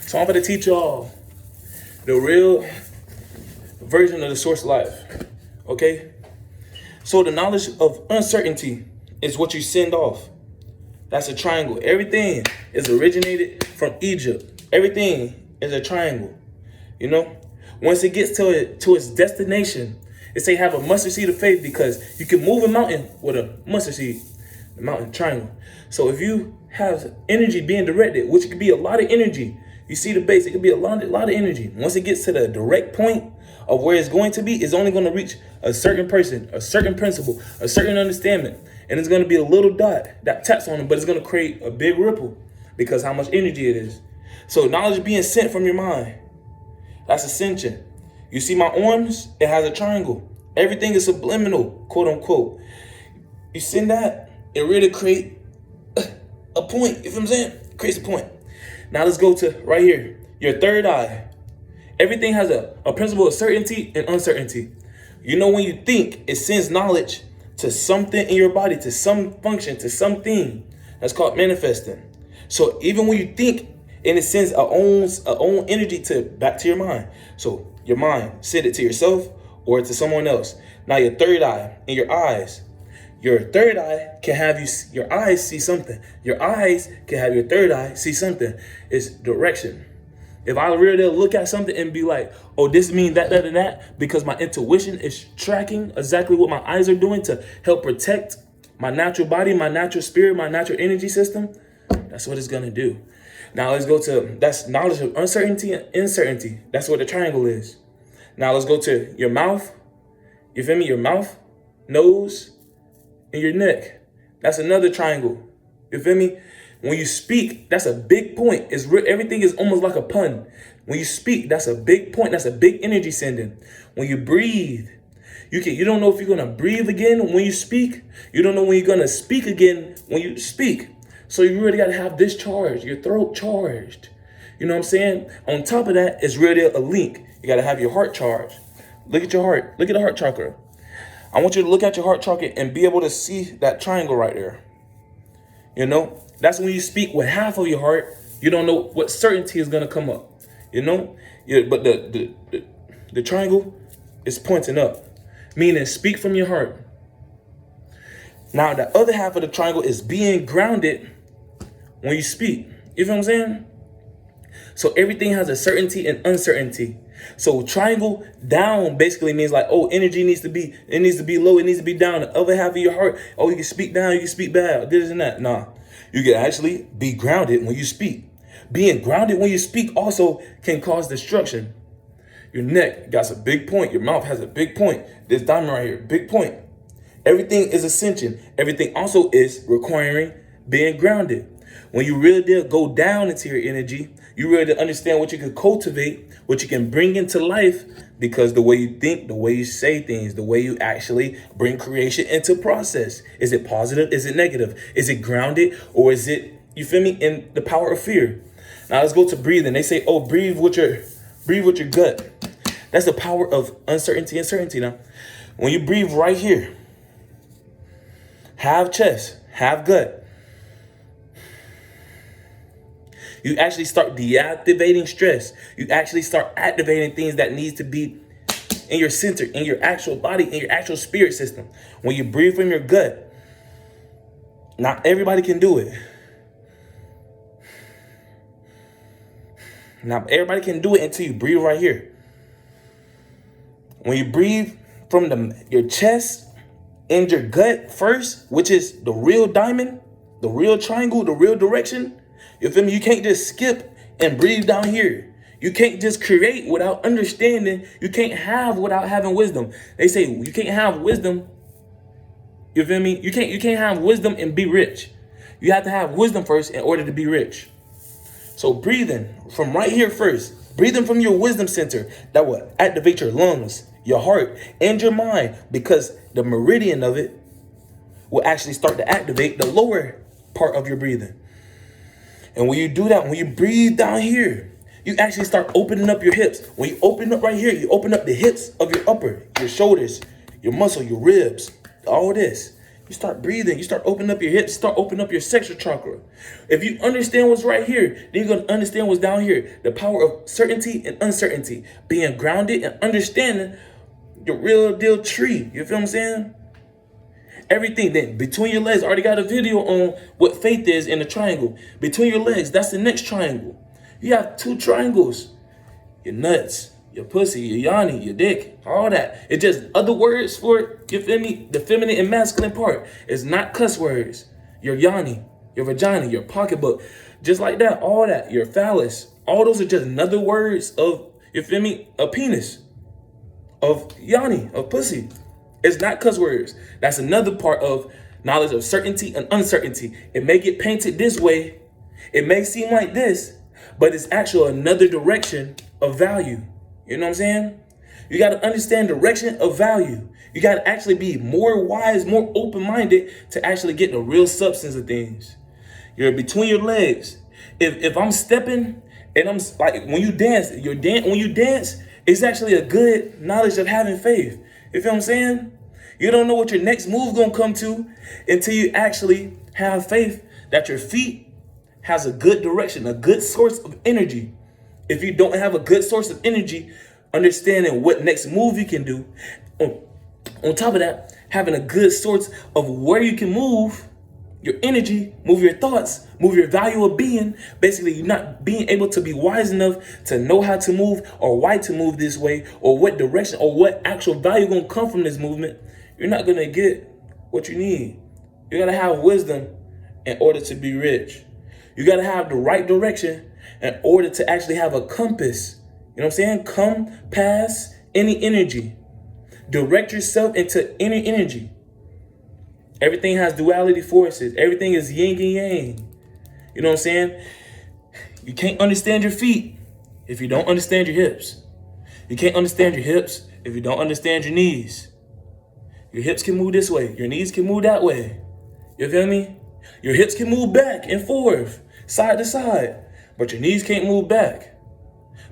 So I'm going to teach y'all the real version of the source of life. Okay? So the knowledge of uncertainty is what you send off. That's a triangle. Everything is originated from Egypt. Everything is a triangle. You know? Once it gets to its destination, it say have a mustard seed of faith, because you can move a mountain with a mustard seed, the mountain triangle. So if you have energy being directed, which could be a lot of energy, you see the base, it could be a lot of energy. Once it gets to the direct point of where it's going to be, it's only going to reach a certain person, a certain principle, a certain understanding. And it's going to be a little dot that taps on it, but it's going to create a big ripple because how much energy it is. So knowledge being sent from your mind, that's ascension. You see my arms, it has a triangle. Everything is subliminal, quote unquote. You send that, it really create a point. You feel what I'm saying? Creates a point. Now let's go to right here, your third eye. Everything has a principle of certainty and uncertainty. You know, when you think, it sends knowledge to something in your body, to some function, to something. That's called manifesting. So even when you think, and it sends a own energy back to your mind. So your mind, send it to yourself or to someone else. Now your third eye in your eyes. Your third eye can have your eyes see something. Your eyes can have your third eye see something. It's direction. If I really look at something and be like, oh, this means that, and that, because my intuition is tracking exactly what my eyes are doing to help protect my natural body, my natural spirit, my natural energy system, that's what it's going to do. Now let's go to, that's knowledge of uncertainty and uncertainty. That's what the triangle is. Now let's go to your mouth. You feel me? Your mouth, nose, and your neck. That's another triangle. You feel me? When you speak, that's a big point. Everything is almost like a pun. When you speak, that's a big point. That's a big energy sending. When you breathe, you don't know if you're gonna breathe again when you speak. You don't know when you're gonna speak again when you speak. So you really gotta have this charged, your throat charged. You know what I'm saying? On top of that, it's really a link. You gotta have your heart charged. Look at your heart. Look at the heart chakra. I want you to look at your heart chakra and be able to see that triangle right there. You know, that's when you speak with half of your heart. You don't know what certainty is going to come up. You know, but the triangle is pointing up, meaning speak from your heart. Now, the other half of the triangle is being grounded when you speak. You feel what I'm saying? So everything has a certainty and uncertainty. So triangle down basically means like, oh, energy needs to be low, it needs to be down. The other half of your heart, oh, you can speak down, you can speak bad, this and that. Nah, you can actually be grounded when you speak. Being grounded when you speak also can cause destruction. Your neck got a big point. Your mouth has a big point. This diamond right here, big point. Everything is ascension. Everything also is requiring being grounded. When you really go down into your energy, you really understand what you can cultivate, what you can bring into life, because the way you think, the way you say things, the way you actually bring creation into process. Is it positive? Is it negative? Is it grounded? Or is it, you feel me, in the power of fear? Now let's go to breathing. They say, oh, breathe with your gut. That's the power of uncertainty and certainty. Now, when you breathe right here, have chest, have gut. You actually start deactivating stress. You actually start activating things that needs to be in your center, in your actual body, in your actual spirit system. When you breathe from your gut, not everybody can do it. Not everybody can do it until you breathe right here. When you breathe from your chest and your gut first, which is the real diamond, the real triangle, the real direction, you feel me? You can't just skip and breathe down here. You can't just create without understanding. You can't have without having wisdom. They say you can't have wisdom. You feel me? You can't have wisdom and be rich. You have to have wisdom first in order to be rich. So breathing from right here first. Breathing from your wisdom center. That will activate your lungs, your heart, and your mind, because the meridian of it will actually start to activate the lower part of your breathing. And when you do that, when you breathe down here, you actually start opening up your hips. When you open up right here, you open up the hips of your upper, your shoulders, your muscle, your ribs, all this. You start breathing. You start opening up your hips. Start opening up your sexual chakra. If you understand what's right here, then you're going to understand what's down here. The power of certainty and uncertainty. Being grounded and understanding the real deal tree. You feel what I'm saying? Everything then between your legs. I already got a video on what faith is in a triangle. Between your legs, that's the next triangle. You have 2 triangles. Your nuts, your pussy, your yoni, your dick, all that. It's just other words for, you feel me, the feminine and masculine part. It's not cuss words. Your yoni, your vagina, your pocketbook, just like that, all that. Your phallus, all those are just another words of, you feel me, a penis, of yoni, of pussy. It's not cuss words. That's another part of knowledge of certainty and uncertainty. It may get painted this way. It may seem like this, but it's actually another direction of value. You know what I'm saying? You got to understand direction of value. You got to actually be more wise, more open-minded to actually get the real substance of things. You're between your legs. If I'm stepping and I'm like, when you dance, when you dance, it's actually a good knowledge of having faith. You feel what I'm saying? You don't know what your next move gonna come to until you actually have faith that your feet has a good direction, a good source of energy. If you don't have a good source of energy, understanding what next move you can do, on top of that, having a good source of where you can move your energy, move your thoughts, move your value of being. Basically, you're not being able to be wise enough to know how to move or why to move this way or what direction or what actual value gonna come from this movement. You're not gonna get what you need. You gotta have wisdom in order to be rich. You gotta have the right direction in order to actually have a compass. You know what I'm saying? Come past any energy. Direct yourself into any energy. Everything has duality forces. Everything is yin and yang. You know what I'm saying? You can't understand your feet if you don't understand your hips. You can't understand your hips if you don't understand your knees. Your hips can move this way. Your knees can move that way. You feel me? Your hips can move back and forth, side to side, but your knees can't move back.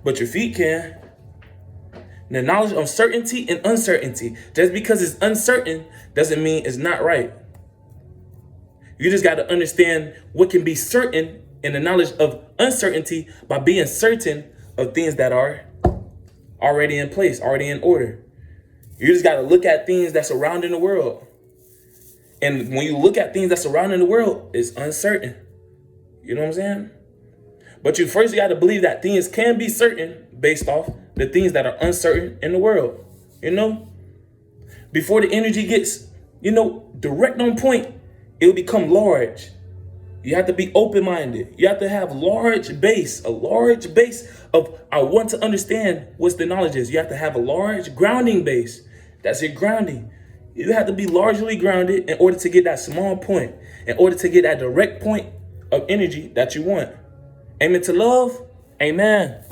But your feet can. The knowledge of certainty and uncertainty. Just because it's uncertain doesn't mean it's not right. You just got to understand what can be certain in the knowledge of uncertainty by being certain of things that are already in place, already in order. You just got to look at things that's surrounding the world. And when you look at things that's surrounding the world, it's uncertain. You know what I'm saying? But you first got to believe that things can be certain based off the things that are uncertain in the world. You know? Before the energy gets, direct on point, it will become large. You have to be open-minded. You have to have a large base of, I want to understand what the knowledge is. You have to have a large grounding base. That's your grounding. You have to be largely grounded in order to get that small point, in order to get that direct point of energy that you want. Amen to love. Amen.